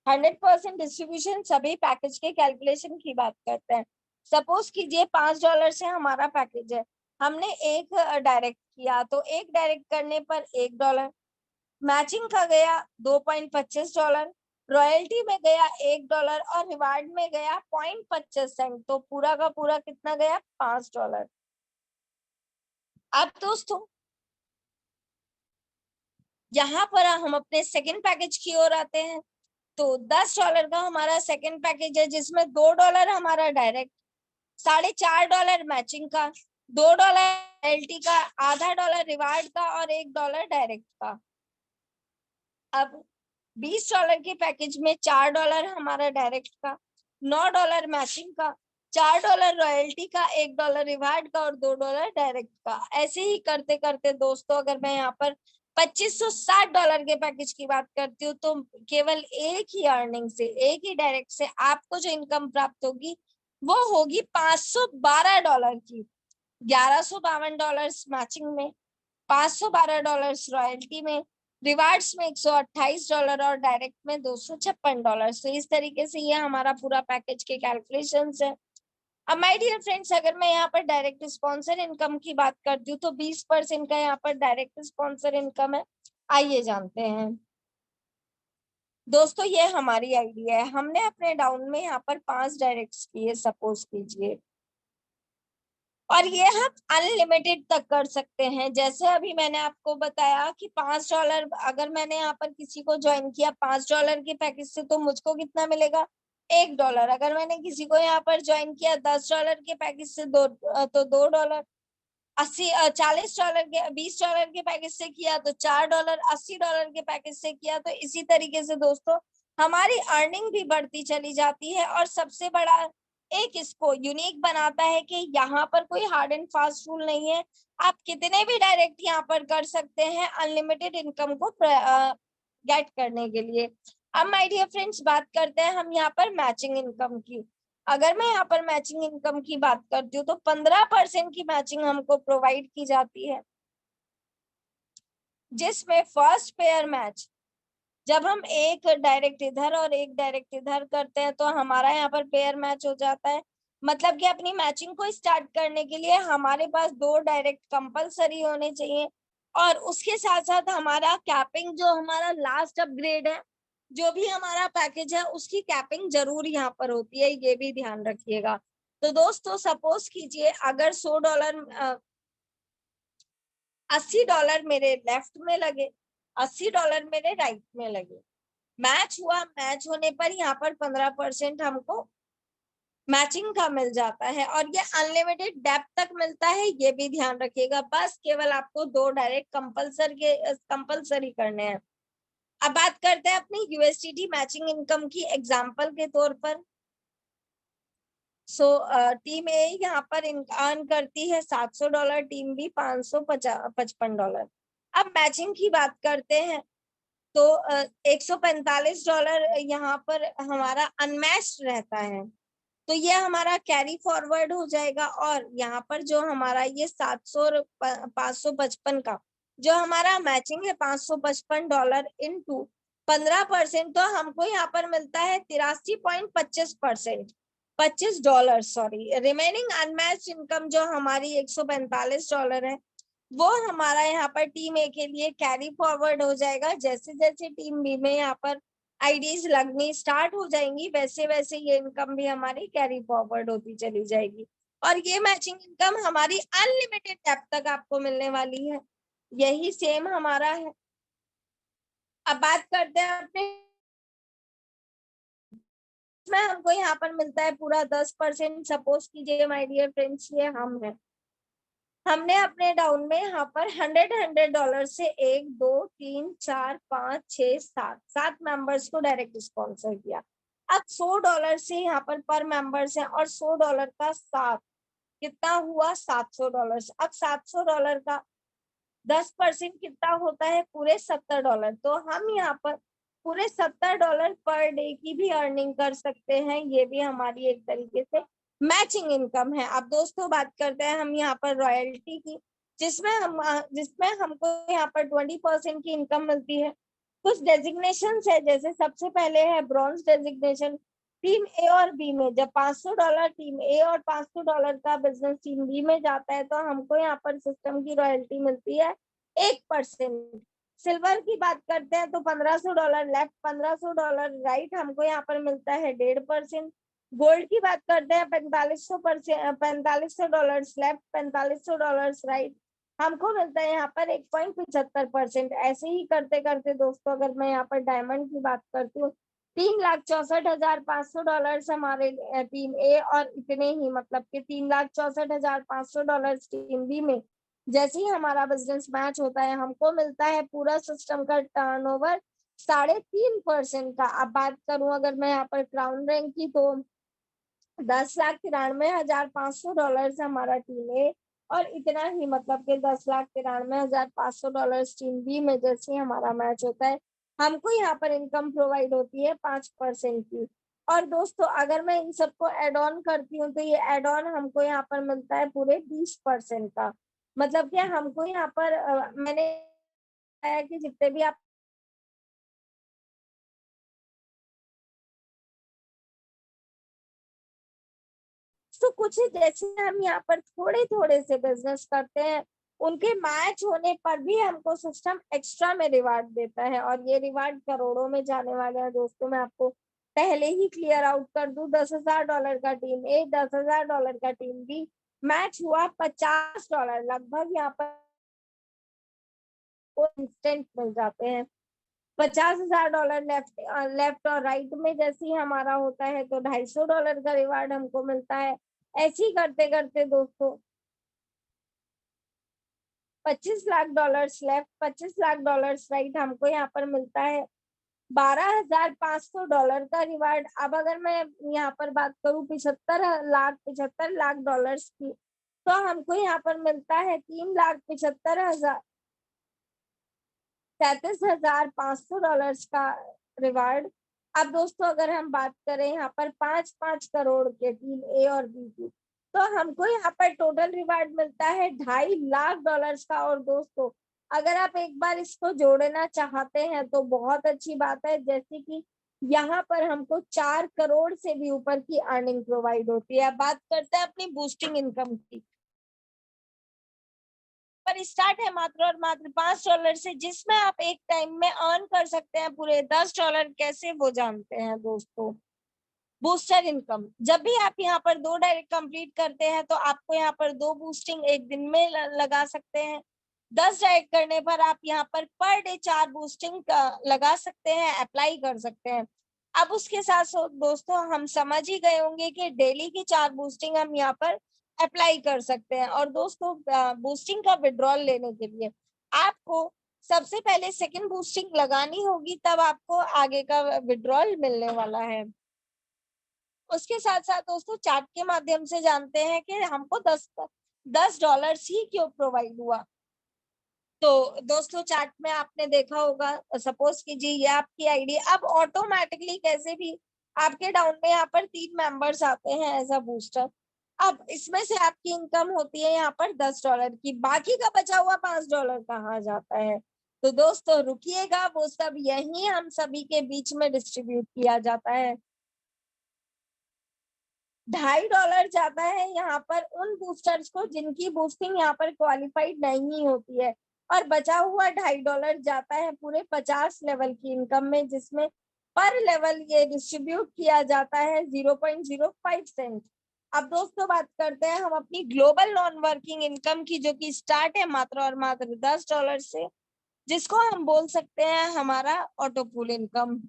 100% डिस्ट्रीब्यूशन सभी पैकेज के कैलकुलेशन की बात करते हैं। सपोज कीजिए $5 से हमारा पैकेज है, हमने एक डायरेक्ट किया तो एक डायरेक्ट करने पर $1, मैचिंग का गया $2.25, रॉयल्टी में गया $1 और रिवार्ड में गया 0.25 तो पूरा का पूरा कितना गया $5। अब दोस्तों यहाँ पर हम अपने सेकंड पैकेज की ओर आते हैं। तो $10 का हमारा सेकंड पैकेज है जिसमें $2 हमारा डायरेक्ट, $4.5 मैचिंग का, $2 रॉयल्टी का, आधा $1 रिवार्ड का और $1 डायरेक्ट का। अब $20 के पैकेज में $4 हमारा डायरेक्ट का, $9 मैचिंग का, $4 रॉयल्टी का, $1 रिवार्ड का और $2 डायरेक्ट का। ऐसे ही करते करते दोस्तों अगर मैं यहाँ पर $2560 के पैकेज की बात करती हूँ तो केवल एक ही अर्निंग से, एक ही डायरेक्ट से आपको जो इनकम प्राप्त होगी वो होगी $512 की, $1152 मैचिंग में, $512 रॉयल्टी में, रिवार्ड्स में $128 और डायरेक्ट में $256। तो इस तरीके से ये हमारा पूरा पैकेज के कैलकुलेशंस है। अब माय डियर फ्रेंड्स अगर मैं यहाँ पर डायरेक्ट स्पॉन्सर इनकम की बात करती हूँ तो 20% का यहाँ पर डायरेक्ट स्पॉन्सर इनकम है। आइए जानते हैं। दोस्तों ये हमारी आइडिया है, हमने अपने डाउन में यहाँ पर 5 डायरेक्ट किए सपोज कीजिए, और ये हम अनलिमिटेड तक कर सकते हैं। जैसे अभी मैंने आपको बताया कि $5 अगर मैंने यहाँ पर किसी को ज्वाइन किया $5 के पैकेज से तो मुझको कितना मिलेगा, $1। अगर मैंने किसी को यहाँ पर ज्वाइन किया $10 के पैकेज से तो $2। 40 डॉलर के $20 के पैकेज से किया तो $4, $80 के पैकेज से किया तो इसी तरीके से दोस्तों हमारी अर्निंग भी बढ़ती चली जाती है। और सबसे बड़ा एक इसको यूनिक बनाता है कि यहाँ पर कोई हार्ड एंड फास्ट रूल नहीं है, आप कितने भी डायरेक्ट यहाँ पर कर सकते हैं अनलिमिटेड इनकम को गेट करने के लिए। अब माय डियर फ्रेंड्स बात करते हैं हम यहाँ पर मैचिंग इनकम की। अगर मैं यहाँ पर मैचिंग इनकम की बात करती हूँ तो 15% की मैचिंग हमको प्रोवाइड की जाती है, जिसमें फर्स्ट पेयर मैच जब हम एक डायरेक्ट इधर और एक डायरेक्ट इधर करते हैं तो हमारा यहाँ पर पेयर मैच हो जाता है। मतलब कि अपनी मैचिंग को स्टार्ट करने के लिए हमारे पास 2 डायरेक्ट कंपलसरी होने चाहिए, और उसके साथ साथ हमारा कैपिंग जो हमारा लास्ट अपग्रेड है, जो भी हमारा पैकेज है उसकी कैपिंग जरूर यहाँ पर होती है, ये भी ध्यान रखिएगा। तो दोस्तों सपोज कीजिए अगर $80 मेरे लेफ्ट में लगे, $80 मेरे राइट में लगे, मैच हुआ, मैच होने पर यहाँ पर 15% हमको मैचिंग का मिल जाता है, और ये अनलिमिटेड डेप्थ तक मिलता है, ये भी ध्यान रखिएगा। बस केवल आपको 2 डायरेक्ट कंपलसरी करने हैं। अब बात करते हैं अपनी यूएसडीटी मैचिंग इनकम की एग्जांपल के तौर पर। टीम ए यहाँ पर अर्न करती है $700, टीम बी $555। अब मैचिंग की बात करते हैं तो $145 यहाँ पर हमारा अनमैच्ड रहता है, तो ये हमारा कैरी फॉरवर्ड हो जाएगा। और यहाँ पर जो हमारा ये 555 का जो हमारा मैचिंग है $555 इंटू 15%, तो हमको यहाँ पर मिलता है 83.25%, $25 सॉरी। रिमेनिंग अनमैच्ड इनकम जो हमारी $145 है वो हमारा यहाँ पर टीम ए के लिए कैरी फॉरवर्ड हो जाएगा। जैसे जैसे टीम बी में यहाँ पर आईडीज लगनी स्टार्ट हो जाएंगी वैसे वैसे ये इनकम भी हमारी कैरी फॉरवर्ड होती चली जाएगी, और ये मैचिंग इनकम हमारी अनलिमिटेड डेप्थ तक आपको मिलने वाली है। यही सेम हमारा है। अब बात करते हैं अपने में हमको यहाँ पर मिलता है पूरा 10%। सपोज कीजिए माय डियर फ्रेंड्स ये हम है, हमने अपने डाउन में यहाँ पर $100 से 1 2 3 4 5 6 7 मेंबर्स को डायरेक्ट स्पॉन्सर किया। अब $100 से यहाँ पर मेंबर्स है, और $100 का 7 कितना हुआ, $700। अब $700 का 10% कितना होता है, पूरे $70। तो हम यहाँ पर पूरे $70 पर डे की भी अर्निंग कर सकते हैं, ये भी हमारी एक तरीके से मैचिंग इनकम है। अब दोस्तों बात करते हैं हम यहाँ पर रॉयल्टी की, जिसमें हमको यहाँ पर 20% की इनकम मिलती है। कुछ डेजिग्नेशन है, जैसे सबसे पहले है ब्रॉन्ज डेजिग्नेशन। टीम ए और बी में जब $500 टीम ए और $500 का बिजनेस टीम बी में जाता है तो हमको यहाँ पर सिस्टम की रॉयल्टी मिलती है 1%। सिल्वर की बात करते हैं तो $1500 लेफ्ट, $1500 राइट, हमको यहाँ पर मिलता है 1.5%। गोल्ड की बात करते हैं $4500 लेफ्ट, $4500 राइट, हमको मिलता है यहाँ पर 1.75%। ऐसे ही करते करते दोस्तों अगर मैं यहाँ पर डायमंड की बात करती हूँ $3,64,500 हमारे टीम ए, और इतने ही मतलब कि $3,64,500 टीम बी में। जैसे ही हमारा बिजनेस मैच होता है हमको मिलता है पूरा सिस्टम का टर्नओवर 3.5% का। अब बात करूं अगर मैं यहाँ पर क्राउन रैंक की तो $10,93,500 हमारा टीम ए, और इतना ही मतलब कि $10,93,500 टीम बी में। जैसे हमारा मैच होता है हमको यहाँ पर इनकम प्रोवाइड होती है 5% की। और दोस्तों अगर मैं इन सबको एड ऑन करती हूँ तो ये एड ऑन हमको यहाँ पर मिलता है पूरे 20% का। मतलब कि हमको यहाँ पर मैंने बताया कि जितने भी आप तो कुछ जैसे हम यहाँ पर थोड़े थोड़े से बिजनेस करते हैं उनके मैच होने पर भी हमको सिस्टम एक्स्ट्रा में रिवार्ड देता है, और ये रिवार्ड करोड़ों में जाने वाले हैं दोस्तों। मैं आपको पहले ही क्लियर आउट कर दूं, $10,000 का टीम ए, $10,000 का टीम बी, मैच हुआ $50, लगभग यहाँ पर इंस्टेंट मिल जाते हैं। $50,000 लेफ्ट लेफ्ट और राइट में जैसे ही हमारा होता है तो $250 का रिवार्ड हमको मिलता है। ऐसे ही करते करते दोस्तों $25 लाख लेफ्ट, $25 लाख राइट, हमको यहाँ पर मिलता है $12,500 का रिवार्ड। अब अगर मैं यहाँ पर बात करूँ 75 लाख डॉलर्स की, तो हमको यहाँ पर मिलता है 3,75,000 $37,500 का रिवार्ड। अब दोस्तों अगर हम बात करें यहाँ पर 5-5 करोड़ के टीम ए और बी की, तो हमको यहाँ पर टोटल रिवार्ड मिलता है $2.5 लाख का। और दोस्तों अगर आप एक बार इसको जोड़ना चाहते हैं तो बहुत अच्छी बात है, जैसे कि यहाँ पर हमको 4 करोड़ से भी ऊपर की अर्निंग प्रोवाइड होती है। बात करते हैं अपनी बूस्टिंग इनकम की, पर स्टार्ट है मात्र और मात्र $5 से, जिसमें आप एक टाइम में अर्न कर सकते हैं पूरे $10। कैसे, वो जानते हैं दोस्तों। बूस्टर इनकम, जब भी आप यहाँ पर 2 डायरेक्ट कंप्लीट करते हैं तो आपको यहाँ पर 2 बूस्टिंग एक दिन में लगा सकते हैं। 10 डायरेक्ट करने पर आप यहाँ पर डे 4 बूस्टिंग लगा सकते हैं, अप्लाई कर सकते हैं। अब उसके साथ साथ दोस्तों हम समझ ही गए होंगे कि डेली की 4 बूस्टिंग हम यहाँ पर अप्लाई कर सकते हैं। और दोस्तों बूस्टिंग का विड्रॉल लेने के लिए आपको सबसे पहले सेकंड बूस्टिंग लगानी होगी, तब आपको आगे का विड्रॉल मिलने वाला है। उसके साथ साथ दोस्तों चार्ट के माध्यम से जानते हैं कि हमको $10 ही क्यों प्रोवाइड हुआ। तो दोस्तों चार्ट में आपने देखा होगा, सपोज कीजिए ये आपकी आईडी, अब ऑटोमेटिकली कैसे भी आपके डाउन में यहाँ पर 3 मेंबर्स आते हैं एज अ बूस्टर। अब इसमें से आपकी इनकम होती है यहाँ पर $10 की, बाकी का बचा हुआ $5 कहाँ जाता है? तो दोस्तों रुकिएगा, वो सब यही हम सभी के बीच में डिस्ट्रीब्यूट किया जाता है। $2.5 जाता है यहाँ पर उन बूस्टर्स को जिनकी बूस्टिंग यहाँ पर क्वालिफाइड नहीं होती है, और बचा हुआ $2.5 जाता है पूरे 50 लेवल की इनकम में, जिसमें पर लेवल ये डिस्ट्रीब्यूट किया जाता है 0.05 सेंट। अब दोस्तों बात करते हैं हम अपनी ग्लोबल नॉन वर्किंग इनकम की, जो कि स्टार्ट है मात्र और मात्र $10 से, जिसको हम बोल सकते हैं हमारा auto pool income.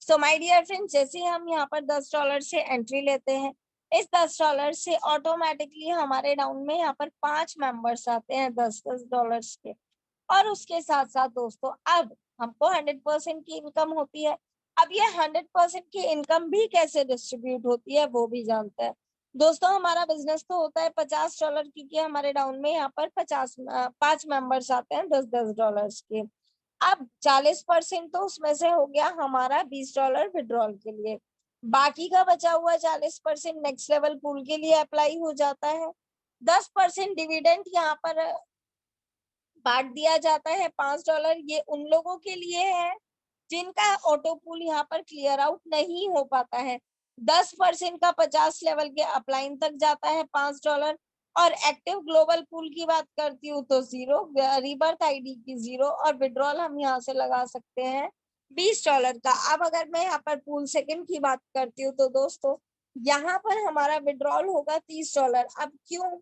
So my dear friends, जैसे हम यहाँ पर $10 से एंट्री लेते हैं, इस $10 से ऑटोमेटिकली हमारे डाउन में यहाँ पर 5 मेंबर्स आते हैं $10 के। और उसके साथ साथ दोस्तों अब हमको 100% की इनकम होती है। अब ये 100% की इनकम भी कैसे डिस्ट्रीब्यूट होती है वो भी जानते हैं। दोस्तों हमारा बिजनेस तो होता है $50, क्योंकि हमारे डाउन में यहाँ पर 5 मेंबर्स आते हैं $10 के। अब 40% तो उसमें से हो गया हमारा $20 विड्रॉल के लिए, बाकी का बचा हुआ 40% नेक्स्ट लेवल पूल के लिए अप्लाई हो जाता है। 10% डिविडेंड यहाँ पर बांट दिया जाता है $5, ये उन लोगों के लिए है जिनका ऑटो पूल यहाँ पर क्लियर आउट नहीं हो पाता है। 10% का 50 लेवल के अपलाइन तक जाता है $5। और एक्टिव ग्लोबल पूल की बात करती हूँ तो 0, रीबर्थ आईडी की 0, और विड्रॉल हम यहाँ से लगा सकते हैं $20 का। अब अगर मैं यहाँ पर पूल सेकंड की बात करती हूँ तो दोस्तों यहाँ पर हमारा विड्रॉल होगा $30। अब क्यों?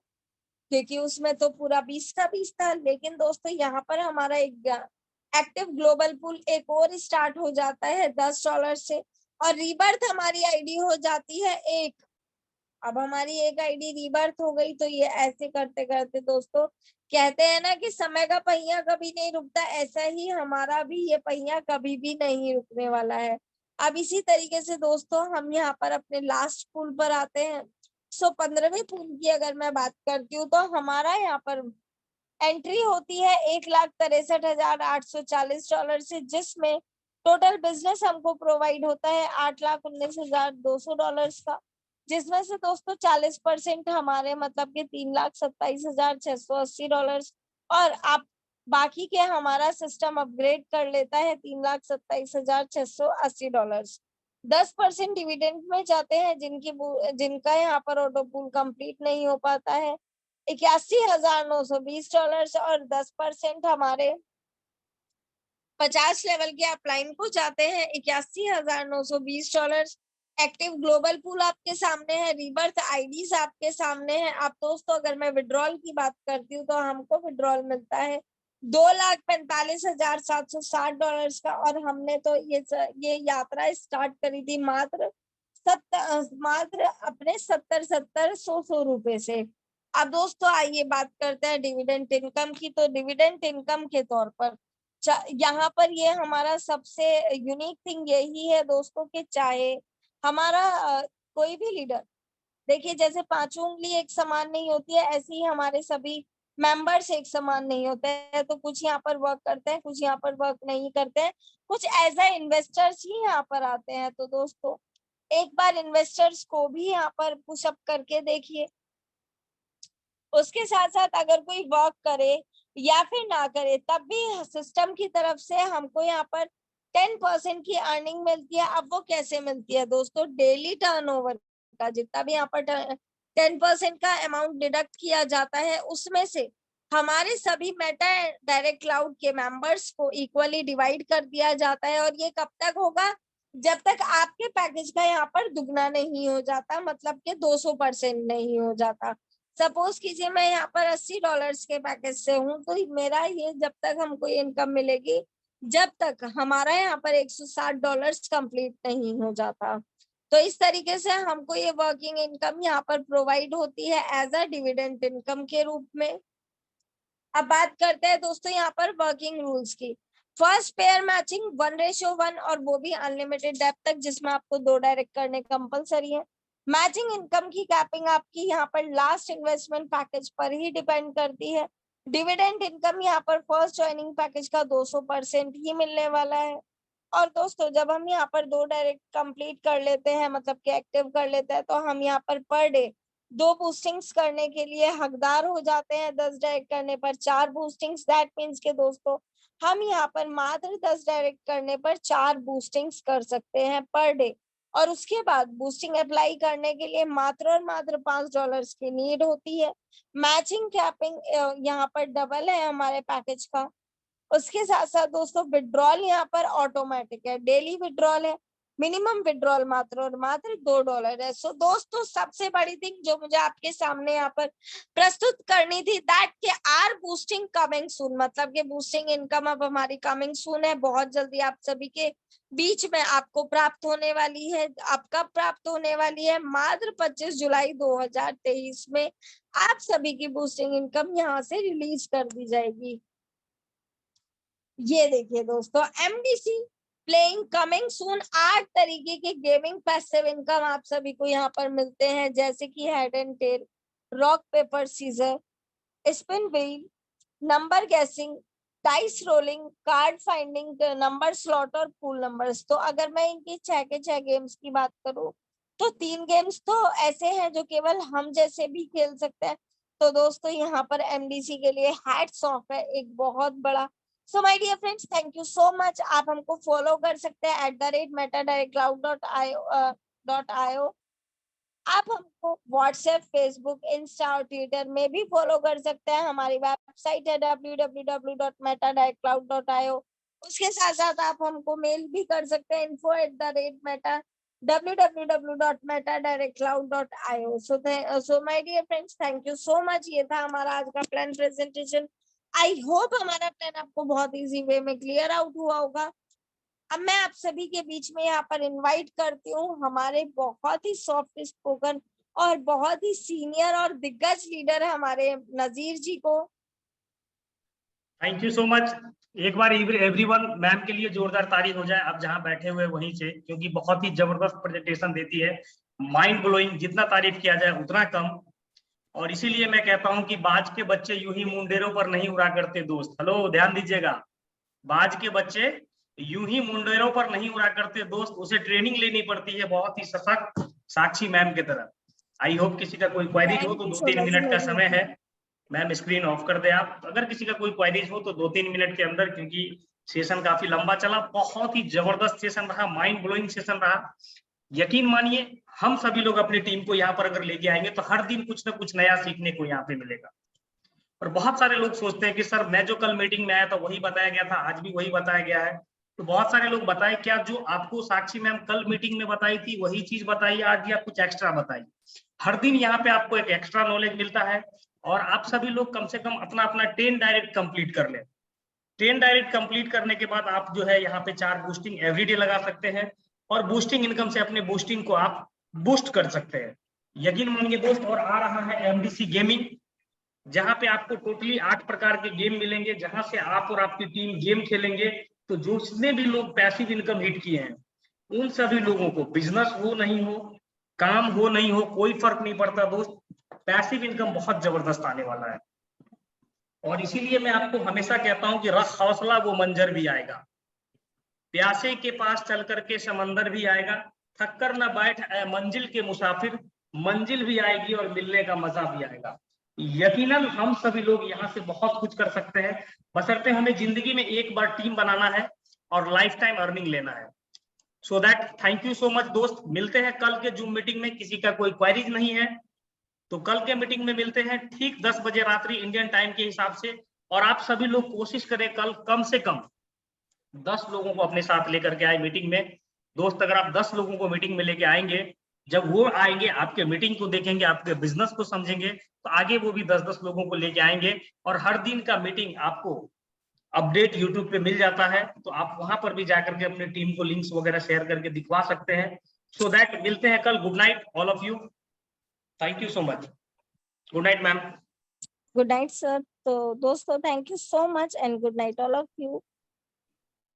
क्योंकि उसमें तो पूरा 20 का 20 था, लेकिन दोस्तों यहाँ पर हमारा एक एक्टिव ग्लोबल पूल एक और स्टार्ट हो जाता है $10 से, और रीबर्थ हमारी आईडी हो जाती है 1। अब हमारी एक आईडी रीबर्थ हो गई, तो ये ऐसे करते करते दोस्तों कहते हैं ना कि समय का पहिया कभी नहीं रुकता, ऐसा ही हमारा भी ये पहिया कभी भी नहीं रुकने वाला है। अब इसी तरीके से दोस्तों हम यहाँ पर अपने लास्ट पूल पर आते हैं। 15वें पूल की अगर मैं बात करती हूँ तो हमारा यहाँ पर एंट्री होती है $1,63,840 से, जिसमें टोटल बिजनेस हमको प्रोवाइड होता है $8,19,200 का, जिसमें से दोस्तों 40% हमारे मतलब कि $3,27,680। और आप बाकी के हमारा सिस्टम अपग्रेड कर लेता है $3,27,680। 10% डिविडेंड में जाते हैं जिनका यहाँ पर ऑटो पूल कंप्लीट नहीं हो पाता है। $81,920 और 10% हमारे 50 लेवल के अपलाइन को जाते हैं $81,920। एक्टिव ग्लोबल पूल आपके सामने है, रीबर्थ आईडीज आपके सामने है। अब दोस्तों अगर मैं विड्रॉल की बात करती हूँ तो हमको विड्रॉल मिलता है $2,45,760 का, और हमने तो ये यात्रा स्टार्ट करी थी मात्र अपने 70-100 रुपए से। अब दोस्तों आइए बात करते हैं डिविडेंड इनकम की। तो डिविडेंड इनकम के तौर पर यहाँ पर ये हमारा सबसे यूनिक थिंग यही है दोस्तों कि चाहे हमारा कोई भी लीडर, देखिए जैसे पांचों उंगली एक समान नहीं होती है, ऐसे ही हमारे सभी मेंबर्स एक समान नहीं होते हैं। तो कुछ यहाँ पर वर्क करते हैं, कुछ यहाँ पर वर्क नहीं करते हैं, कुछ एज ए इन्वेस्टर्स ही यहाँ पर आते हैं। तो दोस्तों एक बार इन्वेस्टर्स को भी यहाँ पर पुशअप करके देखिए। उसके साथ साथ अगर कोई वर्क करे या फिर ना करे तब भी सिस्टम की तरफ से हमको यहाँ पर 10% की अर्निंग मिलती है। अब वो कैसे मिलती है दोस्तों, डेली टर्नओवर का जितना भी यहाँ पर 10% का अमाउंट डिडक्ट किया जाता है, उसमें से हमारे सभी मेटा डायरेक्ट क्लाउड के मेंबर्स को इक्वली डिवाइड कर दिया जाता है। और ये कब तक होगा, जब तक आपके पैकेज का यहाँ पर दुगना नहीं हो जाता, मतलब कि 200% नहीं हो जाता। सपोज कीजिए मैं यहाँ पर $80 के पैकेज से हूँ, तो मेरा ये जब तक हमको इनकम मिलेगी जब तक हमारा यहाँ पर $160 कंप्लीट नहीं हो जाता। तो इस तरीके से हमको ये वर्किंग इनकम यहाँ पर प्रोवाइड होती है एज अ डिविडेंड इनकम के रूप में। अब बात करते हैं दोस्तों यहाँ पर वर्किंग रूल्स की। फर्स्ट पेयर मैचिंग 1:1 और वो भी अनलिमिटेड डेप्थ तक, जिसमें आपको 2 डायरेक्ट करने कंपलसरी है। मैचिंग इनकम की कैपिंग आपकी यहाँ पर लास्ट इन्वेस्टमेंट पैकेज पर ही डिपेंड करती है। डिविडेंड इनकम यहाँ पर फर्स्ट ज्वाइनिंग पैकेज का 200% ही मिलने वाला है। और दोस्तों जब हम यहाँ पर 2 डायरेक्ट कंप्लीट कर लेते हैं, मतलब कि एक्टिव कर लेते हैं, तो हम यहाँ पर डे 2 बूस्टिंग्स करने के लिए हकदार हो जाते हैं। 10 डायरेक्ट करने पर 4 बूस्टिंग्स, दैट मीन्स के दोस्तों हम यहाँ पर मात्र 10 डायरेक्ट करने पर 4 बूस्टिंग्स कर सकते हैं पर डे। और उसके बाद बूस्टिंग अप्लाई करने के लिए मात्र और मात्र $5 की नीड होती है। मैचिंग कैपिंग यहाँ पर डबल है हमारे पैकेज का। उसके साथ साथ दोस्तों विड्रॉल यहाँ पर ऑटोमेटिक है, डेली विड्रॉल है। मिनिमम विड्रॉल मात्र और मात्र $2 है। सो दोस्तों सबसे बड़ी थिंग जो मुझे आपके सामने यहाँ पर प्रस्तुत करनी थी, दैट के आर बूस्टिंग कमिंग सून, मतलब कि बूस्टिंग इनकम अब हमारी कमिंग सून है, बहुत जल्दी आप सभी के बीच में आपको प्राप्त होने वाली है। अब कब प्राप्त होने वाली है, मात्र 25 जुलाई 2023 में आप सभी की बूस्टिंग इनकम यहाँ से रिलीज कर दी जाएगी। ये देखिए दोस्तों, एमडीसी प्लेइंग कमिंग सून 8 तरीके के गेमिंग पैसिव इनकम आप सभी को यहाँ पर मिलते हैं, जैसे कि head and tail, rock paper scissor, spin wheel, number guessing, dice rolling, card finding, number slot और पूल नंबर्स। तो अगर मैं इनकी 6 के 6 गेम्स की बात करूं तो 3 गेम्स तो ऐसे हैं जो केवल हम जैसे भी खेल सकते हैं। तो दोस्तों यहाँ पर एमडीसी के लिए हैट्स ऑफ है एक बहुत बड़ा। So my dear friends, thank you so much. आप हमको फॉलो कर सकते हैं @metadirectcloud.io। आप हमको व्हाट्सएप, फेसबुक, इंस्टा और ट्विटर में भी फॉलो कर सकते हैं। हमारी वेबसाइट है www.metadirectcloud.io। उसके साथ साथ आप हमको मेल भी कर सकते हैं info@meta www.metadirectcloud.io। So my dear friends, thank you so much. ये था हमारा आज का प्लान प्रेजेंटेशन। आई होप हमारा प्लान आपको बहुत इजी वे में क्लियर आउट हुआ होगा। अब मैं आप सभी के बीच में यहाँ पर इनवाइट करती हूँ हमारे बहुत ही सॉफ्ट स्पोकन और बहुत ही सीनियर और दिग्गज लीडर है हमारे नजीर जी को। Thank you so much. एक बार एवरीवन मैम के लिए जोरदार तारीफ हो जाए, आप जहां बैठे हुए वहीं से, क्योंकि बहुत ही जबरदस्त प्रेजेंटेशन देती है, माइंड ब्लोइंग, जितना तारीफ किया जाए उतना कम। और इसीलिए मैं कहता हूं कि बाज के बच्चे यूं ही मुंडेरों पर नहीं उड़ा करते दोस्त। हेलो, ध्यान दीजिएगा, बाज के बच्चे यूं ही मुंडेरों पर नहीं उड़ा करते दोस्त, उसे ट्रेनिंग लेनी पड़ती है बहुत ही सशक्त साक्षी मैम की तरह। आई होप किसी का कोई क्वेरीज हो तो 2-3 मिनट का समय है। मैम स्क्रीन ऑफ कर दे आप, अगर किसी का कोई क्वेरीज हो तो 2-3 मिनट के अंदर, क्योंकि सेशन काफी लंबा चला, बहुत ही जबरदस्त सेशन रहा, माइंड ब्लोइंग सेशन रहा। यकीन मानिए हम सभी लोग अपनी टीम को यहाँ पर अगर लेके आएंगे तो हर दिन कुछ ना कुछ नया सीखने को यहाँ पे मिलेगा। और बहुत सारे लोग सोचते हैं कि सर मैं जो कल मीटिंग में आया था वही बताया गया था, आज भी वही बताया गया है। तो बहुत सारे लोग बताए क्या जो आपको साक्षी मैम कल मीटिंग में बताई थी वही चीज बताइए आज, या कुछ एक्स्ट्रा बताइए। हर दिन यहाँ पे आपको एक एक्स्ट्रा नॉलेज मिलता है। और आप सभी लोग कम से कम अपना अपना 10 डायरेक्ट कंप्लीट कर लें। 10 डायरेक्ट कंप्लीट करने के बाद आप जो है यहाँ पे 4 बूस्टिंग एवरीडे लगा सकते हैं, और बूस्टिंग इनकम से अपने बूस्टिंग को आप बूस्ट कर सकते हैं। यकीन मानिए दोस्त, और आ रहा है एमडीसी गेमिंग, जहां पे आपको टोटली 8 प्रकार के गेम मिलेंगे, जहां से आप और आपकी टीम गेम खेलेंगे। तो जितने भी लोग पैसिव इनकम हिट किए हैं उन सभी लोगों को, बिजनेस हो नहीं हो, काम हो नहीं हो, कोई फर्क नहीं पड़ता दोस्त, पैसिव इनकम बहुत जबरदस्त आने वाला है। और इसीलिए मैं आपको हमेशा कहता हूं कि रख हौसला वो मंजर भी आएगा, प्यासे के पास चल करके समंदर भी आएगा, थक कर न बैठ ऐ मंजिल के मुसाफिर, मंजिल भी आएगी और मिलने का मजा भी आएगा। यकीनन हम सभी लोग यहाँ से बहुत कुछ कर सकते हैं, बशर्ते हमें जिंदगी में एक बार टीम बनाना है और लाइफ टाइम अर्निंग लेना है। So that thank you so much दोस्त, मिलते हैं कल के जूम मीटिंग में। किसी का कोई क्वेरीज नहीं है तो कल के मीटिंग में मिलते हैं ठीक 10 बजे रात्रि इंडियन टाइम के हिसाब से। और आप सभी लोग कोशिश करें कल कम से कम 10 लोगों को अपने साथ लेकर के आए मीटिंग में। दोस्त अगर आप 10 लोगों को मीटिंग में लेके आएंगे, जब वो आएंगे आपके मीटिंग को देखेंगे, आपके बिजनेस को समझेंगे, तो आगे वो भी 10-10 लोगों को लेके आएंगे। और हर दिन का मीटिंग आपको अपडेट यूट्यूब पे मिल जाता है, तो आप वहां पर भी जाकर के अपनी टीम को लिंक्स वगैरह शेयर करके दिखवा सकते हैं। सो दैट मिलते हैं कल। Good night all of you, thank you so much. Good night ma'am. Good night sir. तो दोस्तों thank you so much and good night all of you.